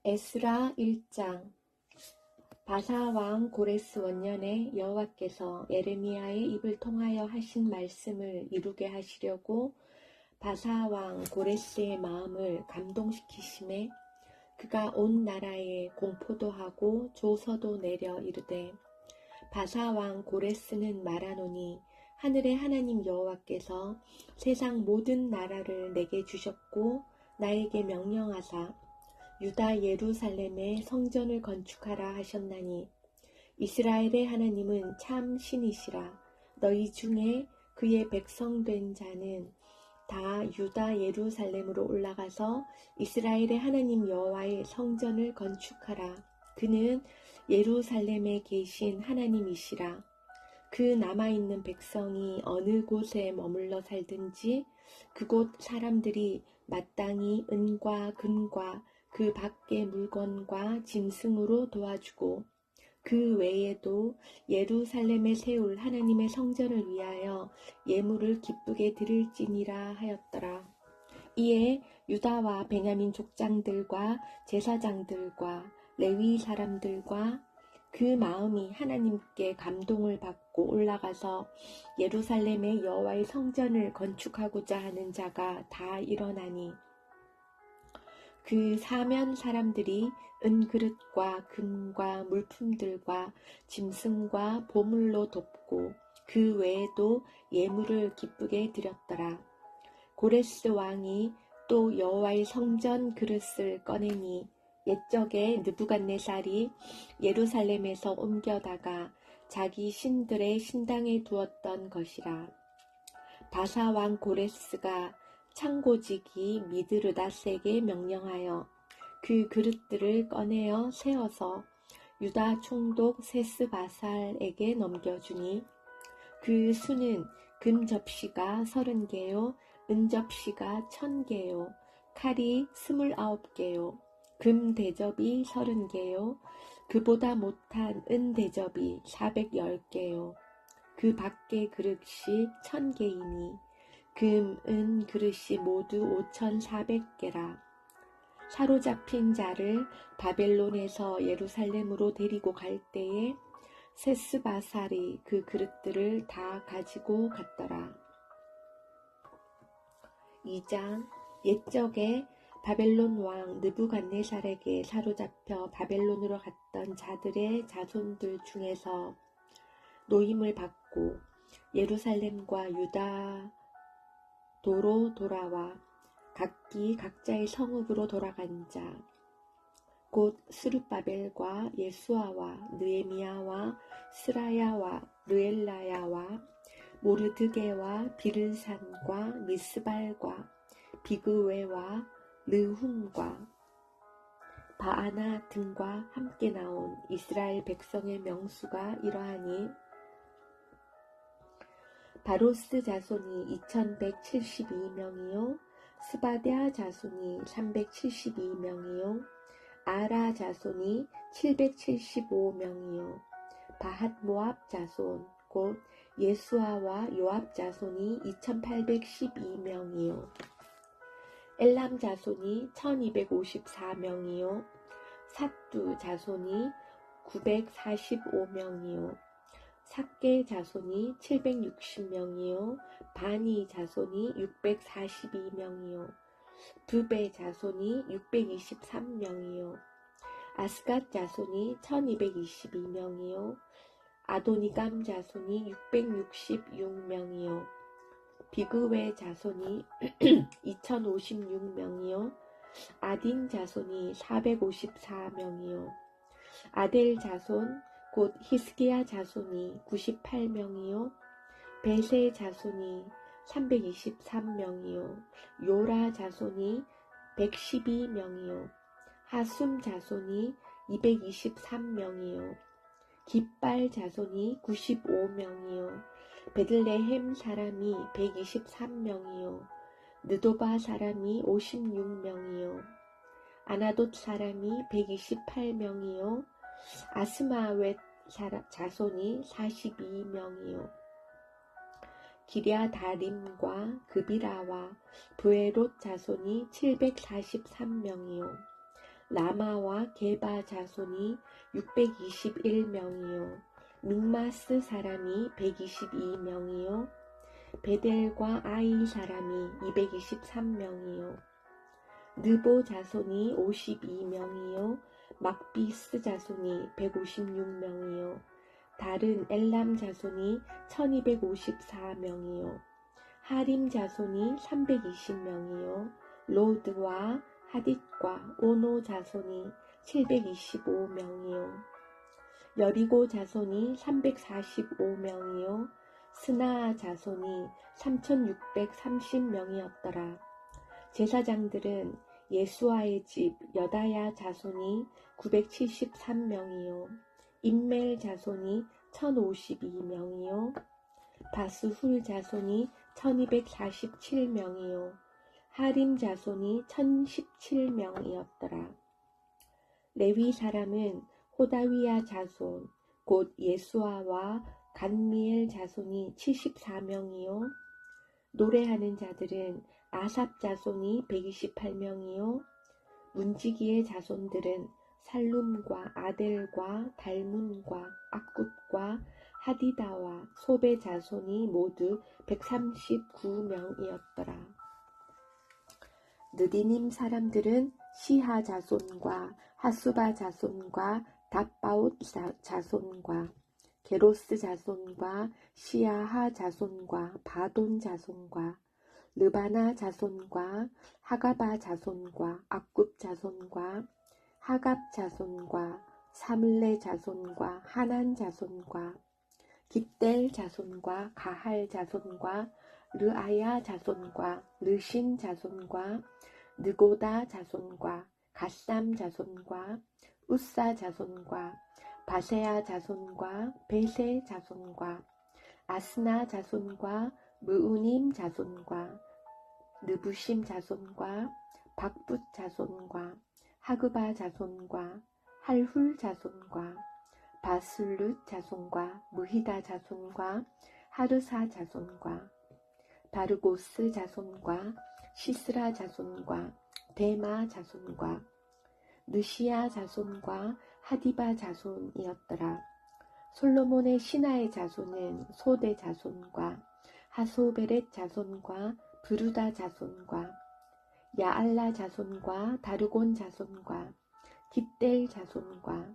에스라 1장. 바사왕 고레스 원년에 여호와께서 예레미야의 입을 통하여 하신 말씀을 이루게 하시려고 바사왕 고레스의 마음을 감동시키심에 그가 온 나라에 공포도 하고 조서도 내려 이르되, 바사왕 고레스는 말하노니 하늘의 하나님 여호와께서 세상 모든 나라를 내게 주셨고 나에게 명령하사 유다 예루살렘에 성전을 건축하라 하셨나니, 이스라엘의 하나님은 참 신이시라. 너희 중에 그의 백성 된 자는 다 유다 예루살렘으로 올라가서 이스라엘의 하나님 여호와의 성전을 건축하라. 그는 예루살렘에 계신 하나님이시라. 그 남아있는 백성이 어느 곳에 머물러 살든지 그곳 사람들이 마땅히 은과 금과 그 밖의 물건과 짐승으로 도와주고, 그 외에도 예루살렘에 세울 하나님의 성전을 위하여 예물을 기쁘게 드릴지니라 하였더라. 이에 유다와 베냐민 족장들과 제사장들과 레위 사람들과 그 마음이 하나님께 감동을 받고 올라가서 예루살렘의 여호와의 성전을 건축하고자 하는 자가 다 일어나니, 그 사면 사람들이 은그릇과 금과 물품들과 짐승과 보물로 돕고 그 외에도 예물을 기쁘게 드렸더라. 고레스 왕이 또 여호와의 성전 그릇을 꺼내니 옛적에 느부갓네살이 예루살렘에서 옮겨다가 자기 신들의 신당에 두었던 것이라. 바사왕 고레스가 창고지기 미드르닷에게 명령하여 그 그릇들을 꺼내어 세어서 유다 총독 세스바살에게 넘겨주니, 그 수는 금 접시가 30개요 은 접시가 1000개요 칼이 29개요 금 대접이 30개요 그보다 못한 은 대접이 410개요 그 밖의 그릇이 1000개이니 금, 은 그릇이 모두 5400개라. 사로잡힌 자를 바벨론에서 예루살렘으로 데리고 갈 때에 세스바살이 그 그릇들을 다 가지고 갔더라. 2장. 옛적에 바벨론 왕 느부갓네살에게 사로잡혀 바벨론으로 갔던 자들의 자손들 중에서 노임을 받고 예루살렘과 유다 도로 돌아와 각기 각자의 성읍으로 돌아간 자, 곧 스룹바벨과 예수아와 느헤미야와 스라야와 르엘라야와 모르드게와 비를산과 미스발과 비그웨와 르훔과 바아나 등과 함께 나온 이스라엘 백성의 명수가 이러하니, 바로스 자손이 2172명이요 스바랴 자손이 372명이요 아라 자손이 775명이요 바핫모압 자손 곧 예수아와 요압 자손이 2812명이요 엘람 자손이 1254명이요 삿두 자손이 945명이요 삭게 자손이 760명이요 바니 자손이 642명이요 부베 자손이 623명이요 아스갓 자손이 1222명이요 아도니감 자손이 666명이요 비그웨 자손이 2056명이요 아딘 자손이 454명이요 아델 자손 곧 히스기야 자손이 98명이요 베세 자손이 323명이요 요라 자손이 112명이요 하숨 자손이 223명이요 깃발 자손이 95명이요 베들레헴 사람이 123명이요 느도바 사람이 56명이요 아나돗 사람이 128명이요 아스마웻 자손이 42명이요 기랴다림과 그비라와 브에롯 자손이 743명이요 라마와 게바 자손이 621명이요. 믹마스 사람이 122명이요. 베델과 아이 사람이 223명이요. 느보 자손이 52명이요. 막비스 자손이 156명이요. 다른 엘람 자손이 1254명이요. 하림 자손이 320명이요. 로드와 하딧과 오노 자손이 725명이요. 여리고 자손이 345명이요. 스나아 자손이 3630명이었더라. 제사장들은 예수아의 집 여다야 자손이 973명이요. 임멜 자손이 1052명이요. 바스훌 자손이 1247명이요. 하림 자손이 1017명이었더라. 레위 사람은 호다위야 자손 곧 예수아와 간미엘 자손이 74명이요. 노래하는 자들은 아삽 자손이 128명이요. 문지기의 자손들은 살룸과 아델과 달문과 악굽과 하디다와 소베 자손이 모두 139명이었더라. 느디님 사람들은 시하 자손과 하수바 자손과 답바웃 자손과 게로스 자손과 시아하 자손과 바돈 자손과 르바나 자손과 하가바 자손과 악굽 자손과 하갑 자손과 사물레 자손과 하난 자손과 깃델 자손과 가할 자손과 르아야 자손과 르신 자손과 느고다 자손과 갓삼 자손과 우사 자손과 바세아 자손과 베세 자손과 아스나 자손과 무우님 자손과 느부심 자손과 박붓 자손과 하그바 자손과 할훌 자손과 바술룻 자손과 무히다 자손과 하르사 자손과 바르고스 자손과 시스라 자손과 데마 자손과 느시아 자손과 하디바 자손이었더라. 솔로몬의 신하의 자손은 소대 자손과 하소베렛 자손과 브루다 자손과 야알라 자손과 다르곤 자손과 깃델 자손과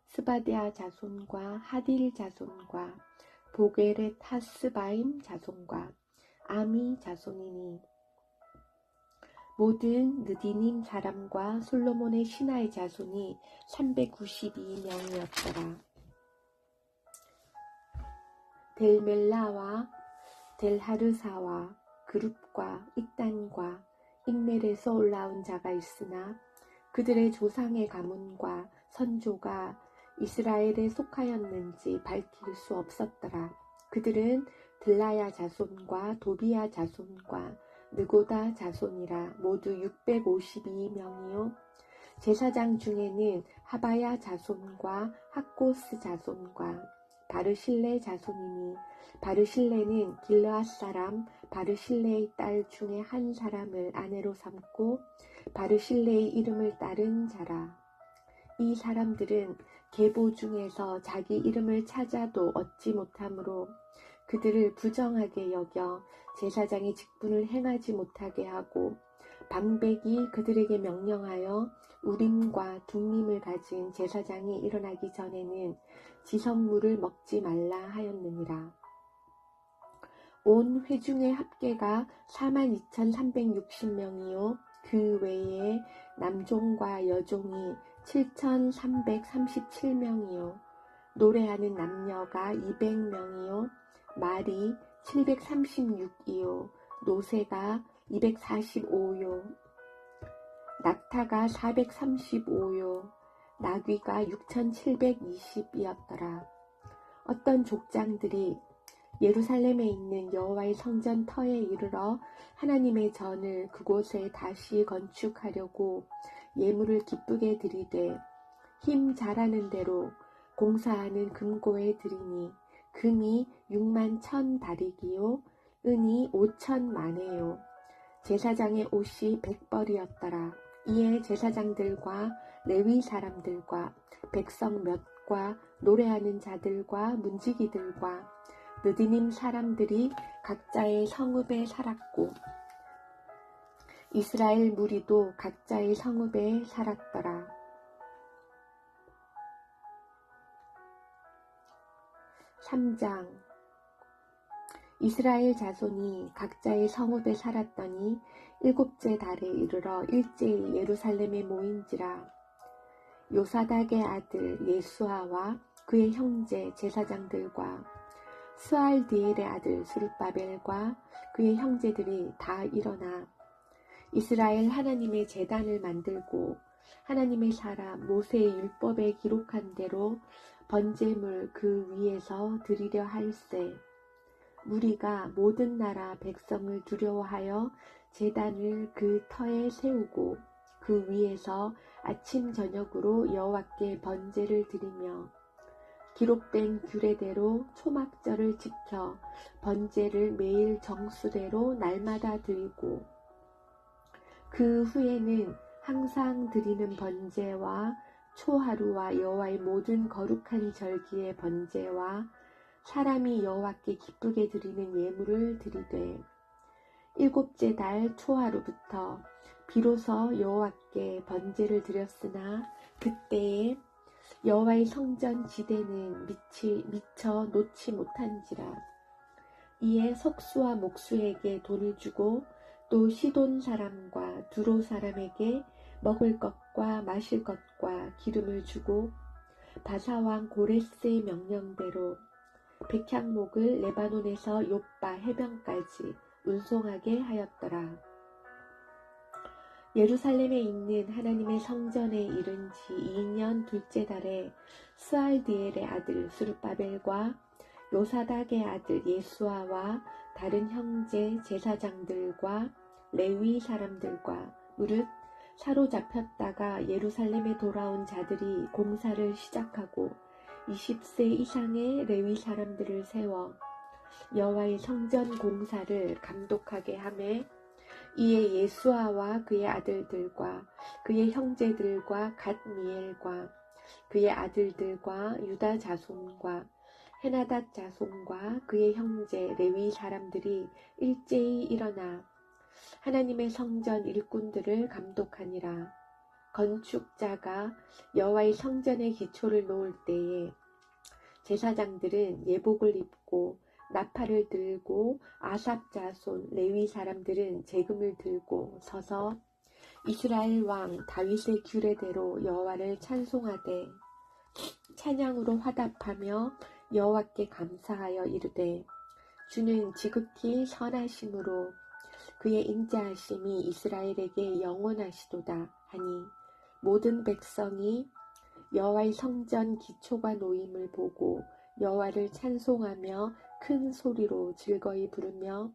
스바디아 자손과 하딜 자손과 보게렛 하스바임 자손과 아미 자손이니 모든 느디님 사람과 솔로몬의 신하의 자손이 392명이었더라. 델멜라와 델하르사와 그룹과 익단과 익멜에서 올라온 자가 있으나 그들의 조상의 가문과 선조가 이스라엘에 속하였는지 밝힐 수 없었더라. 그들은 들라야 자손과 도비야 자손과 느고다 자손이라 모두 652명이요. 제사장 중에는 하바야 자손과 학고스 자손과 바르실레 자손이니 바르실레는 길르앗 사람 바르실레의 딸 중에 한 사람을 아내로 삼고 바르실레의 이름을 따른 자라. 이 사람들은 계보 중에서 자기 이름을 찾아도 얻지 못하므로 그들을 부정하게 여겨 제사장의 직분을 행하지 못하게 하고 방백이 그들에게 명령하여 우림과 둠밈을 가진 제사장이 일어나기 전에는 지성물을 먹지 말라 하였느니라. 온 회중의 합계가 42,360명이요 그 외에 남종과 여종이 7,337명이요 노래하는 남녀가 200명이요 말이 736이요 노새가 245요 낙타가 435요 나귀가 6,720이었더라. 어떤 족장들이 예루살렘에 있는 여호와의 성전 터에 이르러 하나님의 전을 그곳에 다시 건축하려고 예물을 기쁘게 드리되 힘 잘하는 대로 공사하는 금고에 드리니 금이 61,000다리기요 은이 5,000마네요 제사장의 옷이 100벌이었더라. 이에 제사장들과 레위 사람들과 백성 몇과 노래하는 자들과 문지기들과 느디님 사람들이 각자의 성읍에 살았고 이스라엘 무리도 각자의 성읍에 살았더라. 3장. 이스라엘 자손이 각자의 성읍에 살았더니 7째 달에 이르러 일제히 예루살렘에 모인지라. 요사닥의 아들 예수아와 그의 형제 제사장들과 스알디엘의 아들 스룹바벨과 그의 형제들이 다 일어나 이스라엘 하나님의 제단을 만들고 하나님의 사람 모세의 율법에 기록한 대로 번제물 그 위에서 드리려 할세. 무리가 모든 나라 백성을 두려워하여 제단을 그 터에 세우고 그 위에서 아침 저녁으로 여호와께 번제를 드리며 기록된 규례대로 초막절을 지켜 번제를 매일 정수대로 날마다 드리고 그 후에는 항상 드리는 번제와 초하루와 여호와의 모든 거룩한 절기의 번제와 사람이 여호와께 기쁘게 드리는 예물을 드리되 7째 달 초하루부터 비로소 여호와께 번제를 드렸으나 그때에 여호와의 성전 지대는 미처 놓지 못한지라. 이에 석수와 목수에게 돈을 주고 또 시돈 사람과 두로 사람에게 먹을 것과 마실 것과 기름을 주고 바사왕 고레스의 명령대로 백향목을 레바논에서 욥바 해변까지 운송하게 하였더라. 예루살렘에 있는 하나님의 성전에 이른 지 2년 둘째 달에 스알디엘의 아들 스룹바벨과 요사닥의 아들 예수아와 다른 형제 제사장들과 레위 사람들과 무릇 사로잡혔다가 예루살렘에 돌아온 자들이 공사를 시작하고 20세 이상의 레위 사람들을 세워 여호와의 성전 공사를 감독하게 하매 이에 예수아와 그의 아들들과 그의 형제들과 갓미엘과 그의 아들들과 유다 자손과 헤나닷 자손과 그의 형제 레위 사람들이 일제히 일어나 하나님의 성전 일꾼들을 감독하니라. 건축자가 여호와의 성전의 기초를 놓을 때에 제사장들은 예복을 입고 나팔을 들고 아삽 자손 레위 사람들은 재금을 들고 서서 이스라엘 왕 다윗의 규례대로 여호와를 찬송하되 찬양으로 화답하며 여호와께 감사하여 이르되 주는 지극히 선하심으로 그의 인자하심이 이스라엘에게 영원하시도다 하니 모든 백성이 여호와의 성전 기초가 놓임을 보고 여호와를 찬송하며 큰 소리로 즐거이 부르며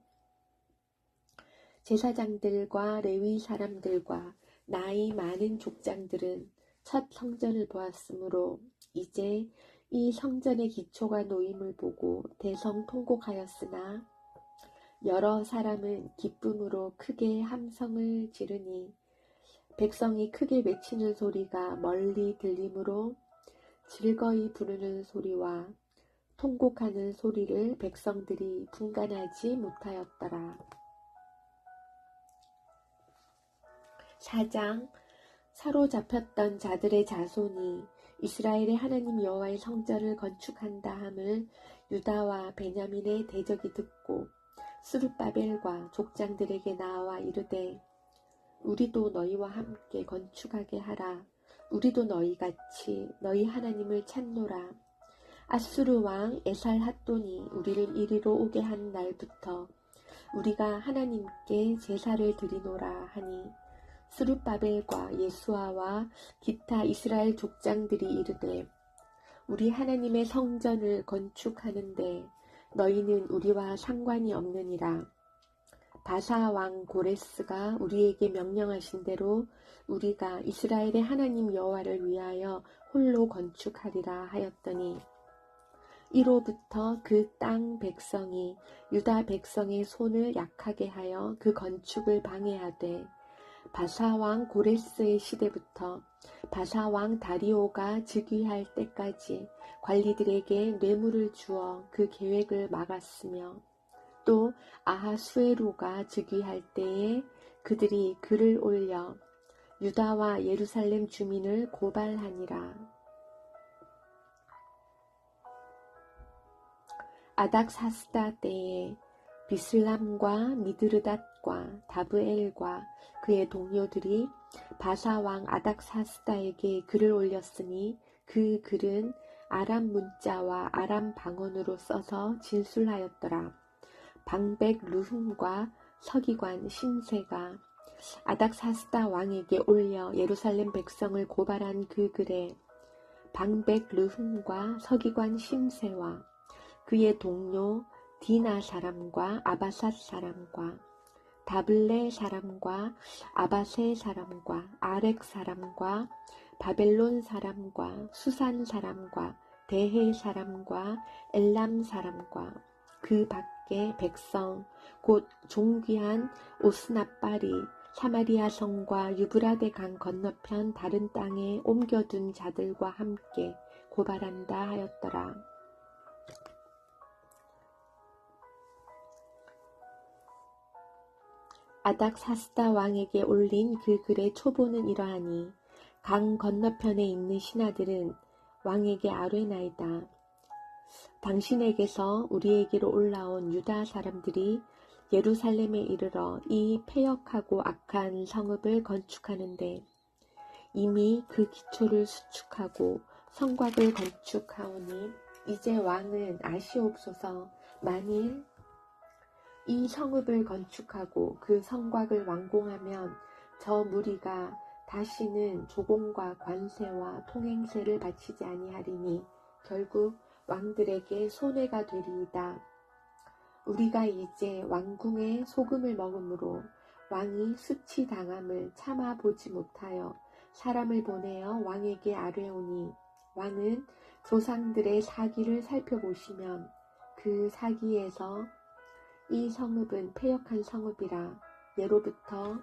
제사장들과 레위 사람들과 나이 많은 족장들은 첫 성전을 보았으므로 이제 이 성전의 기초가 놓임을 보고 대성통곡하였으나 여러 사람은 기쁨으로 크게 함성을 지르니 백성이 크게 외치는 소리가 멀리 들리므로 즐거이 부르는 소리와 통곡하는 소리를 백성들이 분간하지 못하였더라. 4장. 사로잡혔던 자들의 자손이 이스라엘의 하나님 여호와의 성전을 건축한다 함을 유다와 베냐민의 대적이 듣고 스룹바벨과 족장들에게 나와 이르되 우리도 너희와 함께 건축하게 하라. 우리도 너희같이 너희 하나님을 찾노라. 아수르 왕 에살핫돈이 우리를 이리로 오게 한 날부터 우리가 하나님께 제사를 드리노라 하니 스룹바벨과 예수아와 기타 이스라엘 족장들이 이르되 우리 하나님의 성전을 건축하는데 너희는 우리와 상관이 없느니라. 바사 왕 고레스가 우리에게 명령하신 대로 우리가 이스라엘의 하나님 여호와를 위하여 홀로 건축하리라 하였더니 이로부터 그 땅 백성이 유다 백성의 손을 약하게 하여 그 건축을 방해하되 바사왕 고레스의 시대부터 바사왕 다리오가 즉위할 때까지 관리들에게 뇌물을 주어 그 계획을 막았으며, 또 아하수에로가 즉위할 때에 그들이 글을 올려 유다와 예루살렘 주민을 고발하니라. 아닥사스다 때에 비슬람과 미드르닷과 다브엘과 그의 동료들이 바사왕 아닥사스다에게 글을 올렸으니 그 글은 아람 문자와 아람 방언으로 써서 진술하였더라. 방백 르훔과 서기관 심세가 아닥사스다 왕에게 올려 예루살렘 백성을 고발한 그 글에 방백 르훔과 서기관 심세와 그의 동료 디나 사람과 아바삿 사람과 다블레 사람과 아바세 사람과 아렉 사람과 바벨론 사람과 수산 사람과 대해 사람과 엘람 사람과 그 밖에 백성 곧 종귀한 오스나빨이 사마리아 성과 유브라데 강 건너편 다른 땅에 옮겨둔 자들과 함께 고발한다 하였더라. 아닥사스다 왕에게 올린 그 글의 초보는 이러하니, 강 건너편에 있는 신하들은 왕에게 아뢰나이다. 당신에게서 우리에게로 올라온 유다 사람들이 예루살렘에 이르러 이 패역하고 악한 성읍을 건축하는데 이미 그 기초를 수축하고 성곽을 건축하오니 이제 왕은 아시옵소서. 만일 이 성읍을 건축하고 그 성곽을 완공하면 저 무리가 다시는 조공과 관세와 통행세를 바치지 아니하리니 결국 왕들에게 손해가 되리이다. 우리가 이제 왕궁에 소금을 먹으므로 왕이 수치당함을 참아보지 못하여 사람을 보내어 왕에게 아뢰오니, 왕은 조상들의 사기를 살펴보시면 그 사기에서 이 성읍은 패역한 성읍이라 예로부터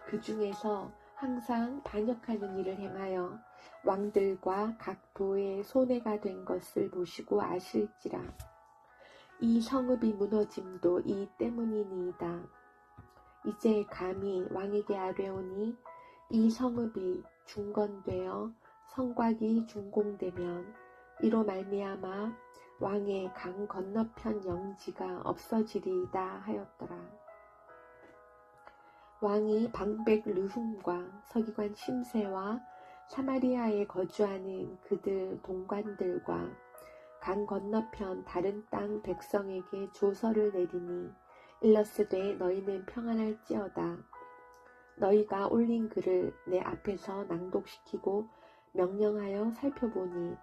그 중에서 항상 반역하는 일을 행하여 왕들과 각 도에 손해가 된 것을 보시고 아실지라. 이 성읍이 무너짐도 이 때문이니이다. 이제 감히 왕에게 아뢰오니 이 성읍이 중건되어 성곽이 준공되면 이로 말미암아 왕의 강 건너편 영지가 없어지리이다 하였더라. 왕이 방백 르훔과 서기관 심세와 사마리아에 거주하는 그들 동관들과 강 건너편 다른 땅 백성에게 조서를 내리니 일러스되 너희는 평안할지어다. 너희가 올린 글을 내 앞에서 낭독시키고 명령하여 살펴보니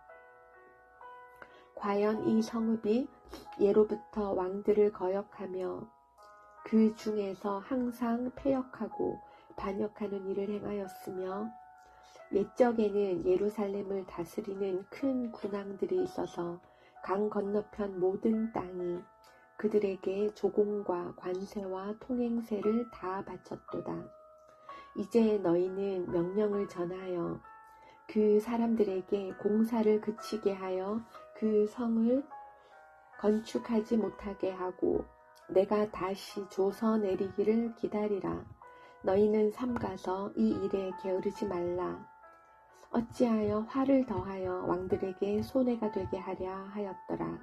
과연 이 성읍이 예로부터 왕들을 거역하며 그 중에서 항상 패역하고 반역하는 일을 행하였으며 옛적에는 예루살렘을 다스리는 큰 군왕들이 있어서 강 건너편 모든 땅이 그들에게 조공과 관세와 통행세를 다 바쳤도다. 이제 너희는 명령을 전하여 그 사람들에게 공사를 그치게 하여 그 성을 건축하지 못하게 하고 내가 다시 조서 내리기를 기다리라. 너희는 삼가서 이 일에 게으르지 말라. 어찌하여 화를 더하여 왕들에게 손해가 되게 하랴 하였더라.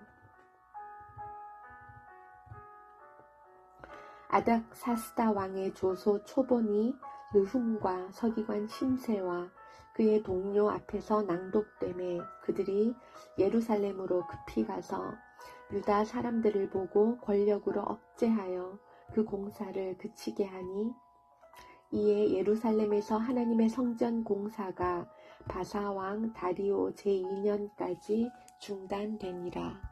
아닥사스다 왕의 조소 초본이 르훔과 서기관 심세와 그의 동료 앞에서 낭독되매 그들이 예루살렘으로 급히 가서 유다 사람들을 보고 권력으로 억제하여 그 공사를 그치게 하니 이에 예루살렘에서 하나님의 성전 공사가 바사왕 다리오 제2년까지 중단되니라.